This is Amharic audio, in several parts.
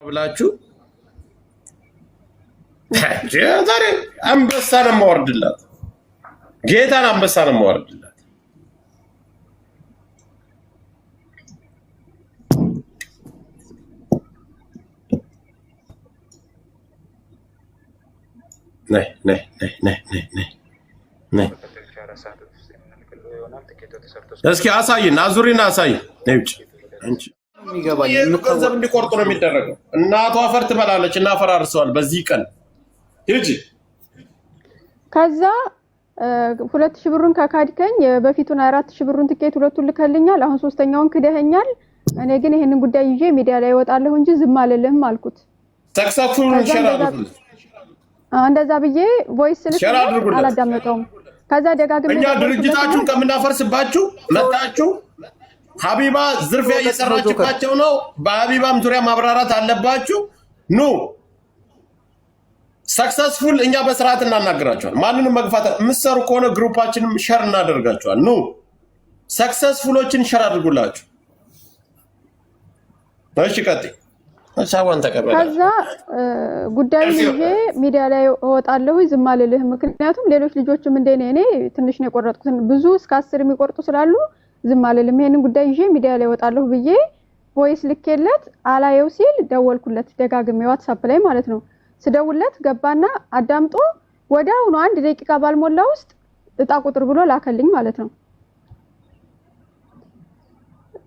ብላችሁ ዛሬ አንበሳ ነው የማወርድላት። ጌታን አንበሳ ነው የማወርድላት። ነይ እስኪ አሳይን፣ አዙሪና አሳይ። ነውጭ አንቺ የሚገባኝ ገንዘብ እንዲቆርጡ ነው የሚደረገው። እናቷ አፈር ትበላለች እና አፈራርሰዋል። በዚህ ቀን ሂጂ። ከዛ 2000 ብሩን ካካድከኝ በፊቱን 4000 ብሩን ትኬት ሁለቱን ልከልኛል። አሁን ሶስተኛውን ክደኸኛል። እኔ ግን ይሄንን ጉዳይ ይዤ ሚዲያ ላይ እወጣለሁ እንጂ ዝም አልልህም አልኩት። ተክሳፉን ሸራዱልኝ እንደዛ ብዬ ቮይስ ልክ አላዳመጠውም። ከዛ ደጋግሜ እኛ ድርጅታችሁን ከምናፈርስባችሁ መጣችሁ ሀቢባ ዝርፊያ እየሰራችባቸው ነው። በሀቢባም ዙሪያ ማብራራት አለባችሁ። ኑ ሰክሰስፉል እኛ በስርዓት እናናገራችኋል። ማንንም መግፋት የምትሰሩ ከሆነ ግሩፓችንም ሸር እናደርጋችኋል። ኑ ሰክሰስፉሎችን ሸር አድርጉላችሁ። እሺ ቀጥይ። ሀሳቧን ተቀበለ። ከዛ ጉዳዩ ይዤ ሚዲያ ላይ እወጣለሁ፣ ዝም አልልህም። ምክንያቱም ሌሎች ልጆችም እንደኔ እኔ ትንሽ ነው የቆረጥኩት፣ ብዙ እስከ 10 የሚቆርጡ ስላሉ ዝም አልልም። ይሄንን ጉዳይ ይዤ ሚዲያ ላይ እወጣለሁ ብዬ ቮይስ ልኬለት አላየው ሲል ደወልኩለት፣ ደጋግሜ ዋትስአፕ ላይ ማለት ነው። ስደውልለት ገባና አዳምጦ ወዲያውኑ 1 ደቂቃ ባልሞላ ውስጥ እጣ ቁጥር ብሎ ላከልኝ ማለት ነው።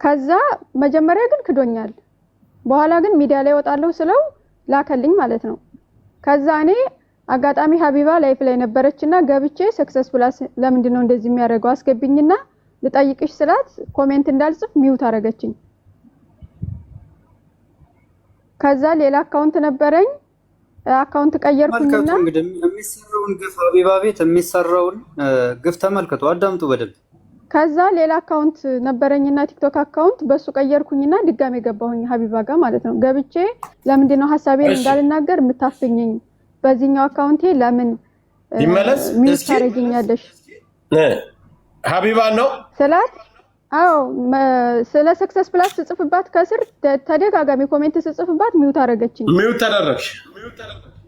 ከዛ መጀመሪያ ግን ክዶኛል። በኋላ ግን ሚዲያ ላይ ወጣለሁ ስለው ላከልኝ ማለት ነው። ከዛ እኔ አጋጣሚ ሀቢባ ላይፍ ላይ ነበረችና ገብቼ ሰክሰስፉል ለምንድን ነው እንደዚህ የሚያደርገው አስገብኝና ልጠይቅሽ ስላት ኮሜንት እንዳልጽፍ ሚውት አረገችኝ። ከዛ ሌላ አካውንት ነበረኝ፣ አካውንት ቀየርኩኝና እንግዲህ የሚሰራውን ግፍ ሀቢባ ቤት የሚሰራውን ግፍ ተመልከቱ፣ አዳምጡ በደንብ። ከዛ ሌላ አካውንት ነበረኝና ቲክቶክ አካውንት በሱ ቀየርኩኝና ድጋሜ ገባሁኝ ሀቢባ ጋር ማለት ነው። ገብቼ ለምንድን ነው ሐሳቤን እንዳልናገር የምታፍኝኝ? በዚህኛው አካውንቴ ለምን ይመለስ ሚውት ታረጊኛለሽ? ሀቢባ ነው ስላት፣ አዎ ስለ ሰክሰስ ፕላስ ጽፍባት ከስር ተደጋጋሚ ኮሜንት ጽፍባት ሚውት አረገችኝ። ሚውት ተደረግሽ?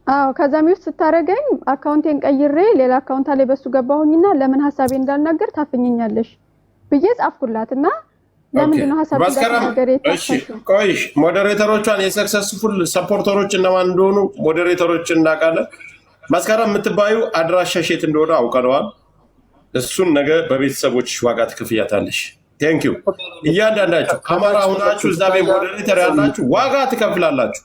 አዎ። ከዛ ሚውት ስታረገኝ አካውንቴን ቀይሬ ሌላ አካውንት ላይ በሱ ገባሁኝና ለምን ሐሳቤን እንዳልናገር ታፍኝኛለሽ ብዬ ጻፍኩላትና ለምንድን ነው ሐሳቤን እንዳልናገር እሺ ቆይሽ ሞዴሬተሮቿን የሰክሰስፉል ሰፖርተሮች እነማን እንደሆኑ ሞዴሬተሮችን እናውቃለን። መስከረም የምትባዩ አድራሻሽ የት እንደሆነ አውቀነዋል። እሱን ነገ በቤተሰቦች ዋጋ ትከፍያታለሽ። ቴንክ ዩ። እያንዳንዳችሁ አማራ ሆናችሁ እዛ ቤት ሞዴሬተር ያላችሁ ዋጋ ትከፍላላችሁ።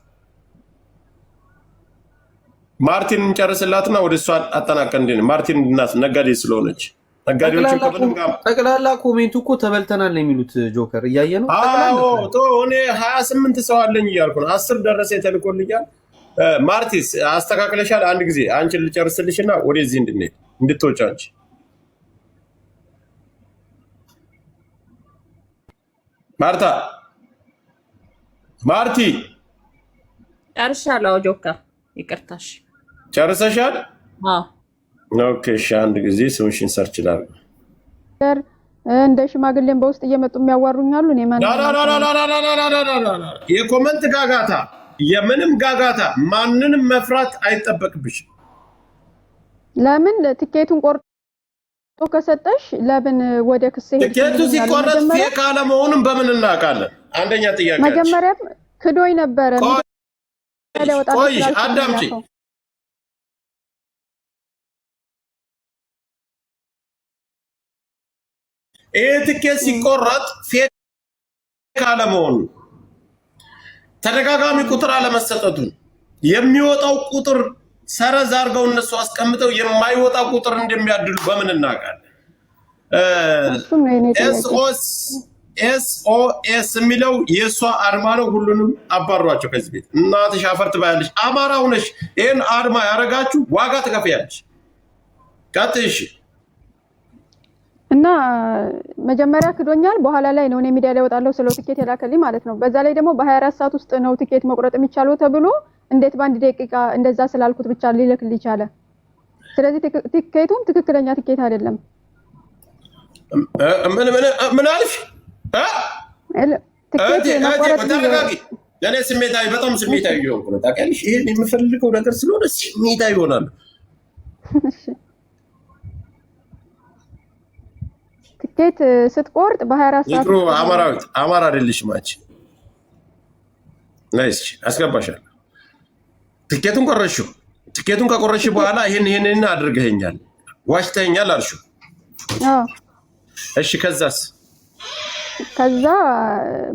ማርቲን እንጨርስላትና ወደ እሷ አጠናቀን እንደ ማርቲን እናት ነጋዴ ስለሆነች ነጋዴዎቹ ከምን ጋር ጠቅላላ ኮሜንቱ እኮ ተበልተናል ነው የሚሉት። ጆከር እያየ ነው። አዎ ቶ እኔ 28 ሰው አለኝ እያልኩ ነው። 10 ደረሰ ተልኮልኛል። ማርቲስ አስተካክለሻል። አንድ ጊዜ አንቺን ልጨርስልሽና ወደዚህ እንድንሄድ እንድትወጪ አንቺ ማርታ ማርቲ ጨርሻለሁ። ጆከር ይቅርታሽ ጨርሰሻል? አዎ ኦኬ። እሺ አንድ ጊዜ ስምሽን ሰርች ላድርግ። እንደ ሽማግሌን በውስጥ እየመጡ የሚያዋሩኛሉ። እኔ ማን የኮመንት ጋጋታ የምንም ጋጋታ ማንንም መፍራት አይጠበቅብሽም። ለምን ትኬቱን ቆርጦ ከሰጠሽ ለምን ወደ ክስ ሄድ? ትኬቱ ሲቆረጥ ፌክ አለመሆኑን በምን እናውቃለን? አንደኛ ጥያቄ መጀመሪያም ክዶኝ ነበረ። ቆይ አዳምጪ። ይሄ ትኬት ሲቆረጥ ፌክ አለመሆኑን ተደጋጋሚ ቁጥር አለመሰጠቱን የሚወጣው ቁጥር ሰረዝ አድርገው እነሱ አስቀምጠው የማይወጣ ቁጥር እንደሚያድሉ በምን እናውቃለን? ኤስኦኤስ የሚለው የእሷ አርማ ነው። ሁሉንም አባሯቸው ከዚህ ቤት። እናትሽ አፈር ትባያለሽ። አማራ ሆነሽ ይህን አርማ ያደረጋችሁ ዋጋ ትከፍያለሽ። ቀጥሽ እና መጀመሪያ ክዶኛል። በኋላ ላይ ነው እኔ ሚዲያ ላይ ወጣለሁ ስለው ትኬት የላከልኝ ማለት ነው። በዛ ላይ ደግሞ በ24 ሰዓት ውስጥ ነው ትኬት መቁረጥ የሚቻለው ተብሎ እንዴት በአንድ ደቂቃ እንደዛ ስላልኩት ብቻ ሊልክልኝ ይቻለ? ስለዚህ ትኬቱም ትክክለኛ ትኬት አይደለም። ምን አልሽ? እኔ ስሜታዊ በጣም ስሜታዊ እየሆንኩ ነው ታውቂያለሽ። ይሄን የምፈልገው ነገር ስለሆነ ስሜታዊ ይሆናል። ትኬት ስትቆርጥ በ24 ሰዓት አማራዊት አማራ አይደለሽም አንቺ። ናይስ አስገባሻለሁ። ትኬቱን ቆረሽው። ትኬቱን ከቆረሽ በኋላ ይሄን አድርገኸኛል፣ ዋሽተኸኛል አልሽው። እሺ ከዛስ? ከዛ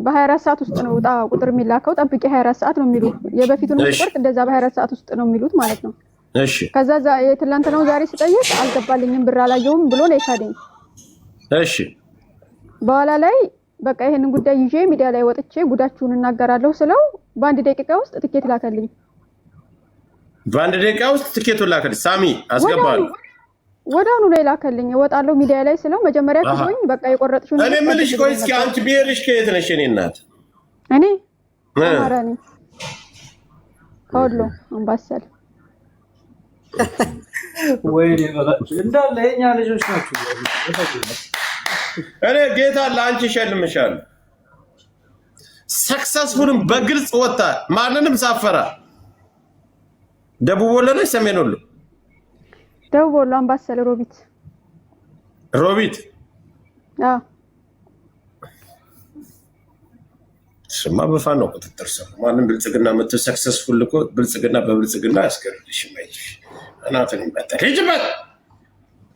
በ24 ሰዓት ውስጥ ነው ዕጣ ቁጥር የሚላከው። ጠብቂ 24 ሰዓት ነው የሚሉት። የበፊቱን ቁጥር እንደዛ በ24 ሰዓት ውስጥ ነው የሚሉት ማለት ነው። እሺ ከዛ የትላንትናው ዛሬ ስጠይቅ አልገባልኝም ብር አላየሁም ብሎ ነው የካደኝ። እሺ በኋላ ላይ በቃ ይሄንን ጉዳይ ይዤ ሚዲያ ላይ ወጥቼ ጉዳችሁን እናገራለሁ ስለው በአንድ ደቂቃ ውስጥ ትኬት ላከልኝ። በአንድ ደቂቃ ውስጥ ትኬቱን ላከልኝ። ሳሚ አስገባለሁ። ወዳውኑ ላይ ላከልኝ። እወጣለሁ ሚዲያ ላይ ስለው መጀመሪያ ክዶኝ በቃ የቆረጥሽው ነው። እኔ የምልሽ ቆይ እስኪ አንቺ ብሄርሽ ከየት ነሽ? እኔ እናት እኔ አማራ ነኝ ከወሎ አምባሰል። ወይኔ በላችሁ እንዳለ የኛ ልጆች ናችሁ። እኔ ጌታ ለአንቺ እሸልምሻለሁ። ሰክሰስፉልም በግልጽ ወጣ ማንንም ሳፈራ። ደቡብ ወሎ ነው ሰሜን ወሎ? ደቡብ ወሎ አምባሰል ሮቢት። ሮቢት አዎ ስማ በፋኖ ቁጥጥር ስር ማንም ብልጽግና መጥቶ ሰክሰስፉል እኮ ብልጽግና በብልጽግና ያስገርልሽ ማይሽ እናትን ይመጣል ሂጅበት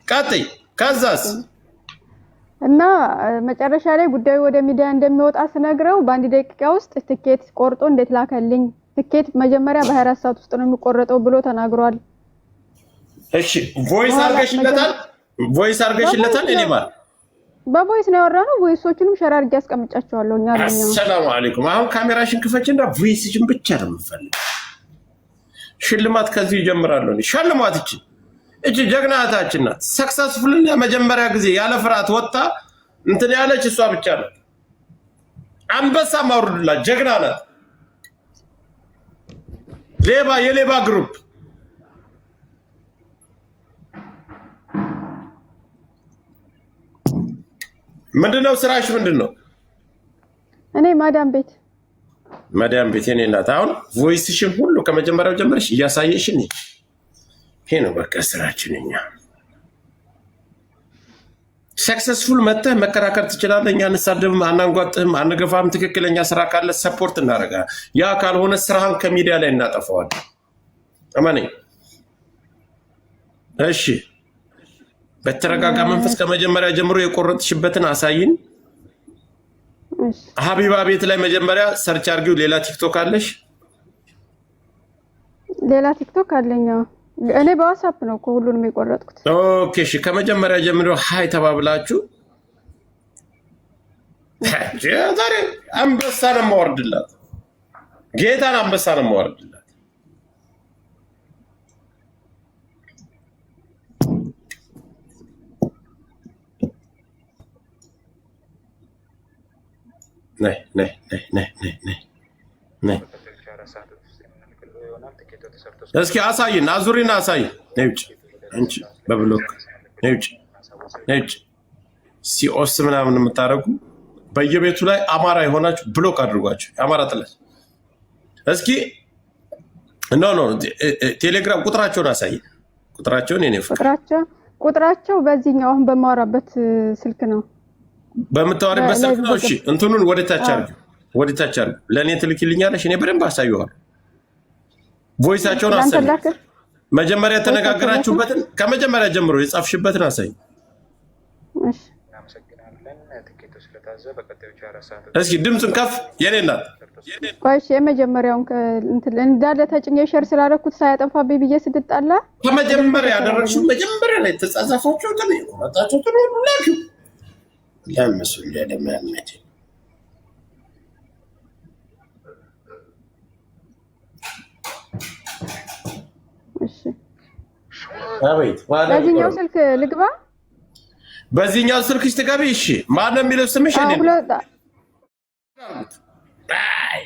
ቀጥይ። ከዛስ? እና መጨረሻ ላይ ጉዳዩ ወደ ሚዲያ እንደሚወጣ ስነግረው በአንድ ደቂቃ ውስጥ ትኬት ቆርጦ እንዴት ላከልኝ? ትኬት መጀመሪያ በ24 ሰዓት ውስጥ ነው የሚቆረጠው ብሎ ተናግሯል። እሺ ቮይስ አርገሽለታል? ቮይስ አርገሽለታል? እኔ ማለት በቮይስ ነው ያወራነው። ቮይሶቹንም ሸር አድርጌ አስቀምጫቸዋለሁ። እኛ ሰላም አለይኩም። አሁን ካሜራሽን ክፈችና ቮይስሽን ብቻ ነው የምፈልገው። ሽልማት ከዚህ ይጀምራለሁ። ሽልማት እቺ ጀግና እህታችን ናት። ሰክሰስፉልን የመጀመሪያ ጊዜ ያለ ፍርሃት ወጣ እንትን ያለች እሷ ብቻ ናት። አንበሳ ማውርድላት ጀግና ናት። ሌባ የሌባ ግሩፕ ምንድነው ስራሽ? ምንድነው? እኔ ማዳም ቤት የኔ እናት። አሁን ቮይስሽን ሁሉ ከመጀመሪያው ጀምረሽ እያሳየሽኝ ይሄ ነው በቃ ስራችን። እኛ ሰክሰስፉል መተህ መከራከር ትችላለህ። እኛ አንሳደብም፣ አናንጓጥህም፣ አንገፋም። ትክክለኛ ስራ ካለ ሰፖርት እናደርጋለን። ያ ካልሆነ ስራህን ከሚዲያ ላይ እናጠፋዋለን። እመነኝ። እሺ በተረጋጋ መንፈስ ከመጀመሪያ ጀምሮ የቆረጥሽበትን አሳይን። ሀቢባ ቤት ላይ መጀመሪያ ሰርች አድርጊው። ሌላ ቲክቶክ አለሽ? ሌላ ቲክቶክ አለኝ። እኔ በዋትስአፕ ነው ሁሉንም የቆረጥኩት። ኦኬ እሺ። ከመጀመሪያ ጀምሮ ሃይ ተባብላችሁ ዛሬ አንበሳ ነው የማወርድላት። ጌታን አንበሳ ነው የማወርድላት። ነይ እስኪ አሳይን፣ አዙሪና አሳይን። ነይ ውጭ አንቺ በብሎክ ነይ ውጭ፣ ነይ ውጭ። ሲኦስ ምናምን የምታደርጉ በየቤቱ ላይ አማራ የሆናችሁ ብሎክ አድርጓቸው። የአማራ ጥለት እስኪ ኖ ቴሌግራም ቁጥራቸውን አሳይን። ቁጥራቸውን የኔ ቁጥራቸው በዚህኛው አሁን በማወራበት ስልክ ነው። በምታወሪበት ስልክ ነው። እሺ እንትኑን ወደታች አድርጊው፣ ወደታች አድርጊው። ለእኔ ትልኪልኛለሽ፣ እኔ በደንብ አሳየዋለሁ። ቮይሳቸውን አሳይ። መጀመሪያ ተነጋገራችሁበትን ከመጀመሪያ ጀምሮ የጻፍሽበትን አሳይ። እስኪ ድምፁን ከፍ የኔ እናት። ቆይ የመጀመሪያውን እንዳለ ተጭኜ ሸር ስላደረኩት ሳያጠፋብኝ ብዬ ስትጣላ ከመጀመሪያ ያደረግሽው መጀመሪያ ላይ ተጻጻፋችሁ ግን ይቆጣጣችሁ ትሉላችሁ ለምሱል ለማመት እሺ በዚህኛው ስልክ ልግባ። በዚህኛው ስልክሽ ትገቢ። እሺ ማን ነው የሚለው ስምሽ? እኔ አይ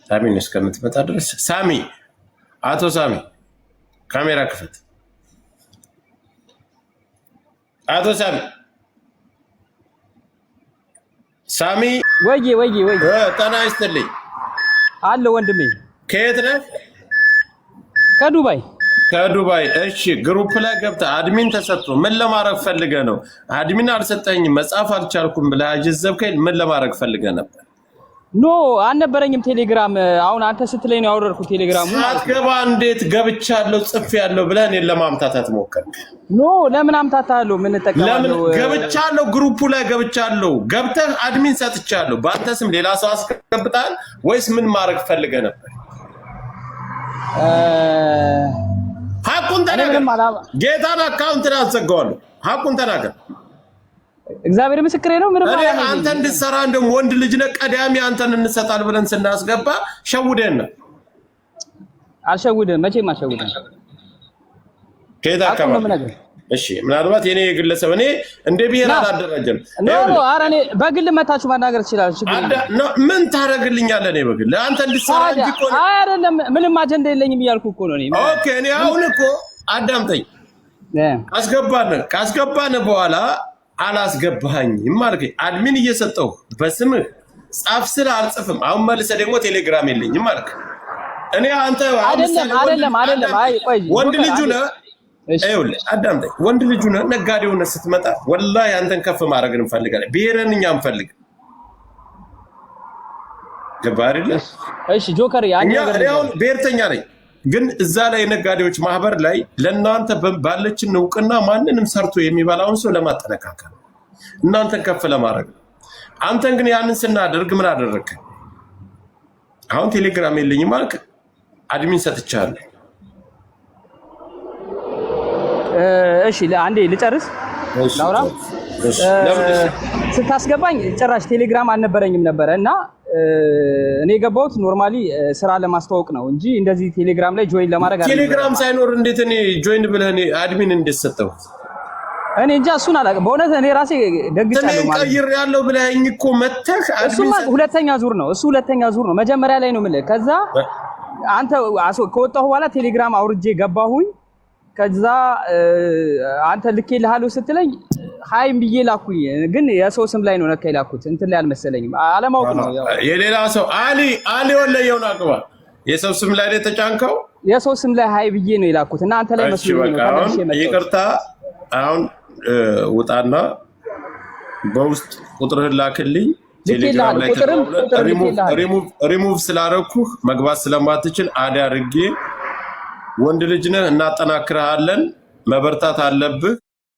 ሳሚን እስከምትመጣ ድረስ ሳሚ፣ አቶ ሳሚ ካሜራ ክፈት። አቶ ሳሚ ወይ ጤና ይስጥልኝ አለ ወንድሜ። ከየት ነህ? ከዱባይ። እሺ ግሩፕ ላይ ገብተህ አድሚን ተሰጥቶ ምን ለማድረግ ፈልገህ ነው? አድሚን አልሰጠኝም መጻፍ አልቻልኩም ብለህ አጀዘብከኝ። ምን ለማድረግ ፈልገህ ነበር? ኖ አልነበረኝም ቴሌግራም። አሁን አንተ ስትለኝ ነው ያወረድኩት ቴሌግራሙ። ሳትገባ እንዴት ገብቻለሁ ጽፌያለሁ ብለህ እኔን ለማምታታት ሞከርክ? ኖ ለምን አምታታለሁ? ምን ተጠቀማለሁ? ለምን ገብቻለሁ? ግሩፑ ላይ ገብቻለሁ። ገብተህ አድሚን ሰጥቻለሁ። በአንተ ስም ሌላ ሰው አስገብታል ወይስ ምን ማድረግ ፈልገህ ነበር? ሐቁን ተናገር። ጌታን አካውንትን አዘጋዋለሁ። ሐቁን ተናገር። እግዚአብሔር ምስክሬ ነው። ምንም እኔ አንተ እንድትሰራ እንደም ወንድ ልጅ ነህ። ቀዳሚ አንተን እንሰጣል ብለን ስናስገባ ሸውደን ነው። አልሸውድም፣ መቼም አልሸውድም። ከየት አካባቢ? እሺ ምናልባት የኔ የግለሰብ እኔ እንደ ብሔር አላደራጀም። ኖ አረ እኔ በግል መታችሁ ማናገር ትችላለች። ምን ታረግልኛለህ? እኔ በግል አንተ እንድትሰራ እንጂ እኮ አይደለም። ምንም አጀንዳ የለኝም እያልኩ እኮ ነው። እኔ ኦኬ። እኔ አሁን እኮ አዳምጠኝ። ካስገባን በኋላ አላስገባኸኝም አልከኝ። አድሚን እየሰጠሁ በስምህ ጻፍ ስለ አልጽፍም። አሁን መልሰህ ደግሞ ቴሌግራም የለኝም አልክ። እኔ አንተ አይደለም አይ ቆይ ወንድ ልጁ ነህ። ይኸውልህ አዳምጠኝ። ወንድ ልጁ ነህ፣ ነጋዴው ነህ። ስትመጣ ወላሂ አንተን ከፍ ማድረግ እንፈልጋለን። ብሔርን እኛ እንፈልግ። ገባህ አይደለ? እሺ ጆከር ያኔ አሁን ብሔርተኛ ነኝ፣ ግን እዛ ላይ ነጋዴዎች ማህበር ላይ ለእናንተ ባለችን እውቅና ማንንም ሰርቶ የሚበላውን ሰው ለማጠነካከል እናንተን ከፍ ለማድረግ ነው። አንተን ግን ያንን ስናደርግ ምን አደረግህ? አሁን ቴሌግራም የለኝም አልክ። አድሚን ሰጥቻለሁ። እሺ አንዴ ልጨርስ ላውራ። ስታስገባኝ ጭራሽ ቴሌግራም አልነበረኝም ነበረ እና እኔ የገባሁት ኖርማሊ ስራ ለማስተዋወቅ ነው እንጂ እንደዚህ ቴሌግራም ላይ ጆይን ለማድረግ አይደለም። ቴሌግራም ሳይኖር እንዴት እኔ ጆይን ብለህ እኔ አድሚን እንደሰጠው እኔ እንጃ እሱን አላውቅም። በእውነት እኔ ራሴ ደግቻለሁ ማለት ቀይር ያለው ብለኸኝ እኮ መተህ እሱማ ሁለተኛ ዙር ነው። እሱ ሁለተኛ ዙር ነው። መጀመሪያ ላይ ነው የምልህ። ከዛ አንተ ከወጣሁ በኋላ ቴሌግራም አውርጄ ገባሁኝ። ከዛ አንተ ልኬልሃለሁ ስትለኝ ሃይም ብዬ ላኩኝ። ግን የሰው ስም ላይ ነው ነካ ይላኩት እንትን ላይ አልመሰለኝም። አለማወቅ ነው ያው የሌላ ሰው አሊ ወለየውን አቅባ የሰው ስም ላይ ተጫንከው የሰው ስም ላይ ሃይ ብዬ ነው ይላኩት እና አንተ ላይ መስሎኝ ነው ታዲያ መጣው። ይቅርታ አሁን ውጣና በውስጥ ቁጥርህን ላክልኝ። ቴሌግራም ላይ ሪሙቭ ስላደረኩህ መግባት ስለማትችል አዳርጌ ወንድ ልጅ ነህ እናጠናክርሃለን። መበርታት አለብህ።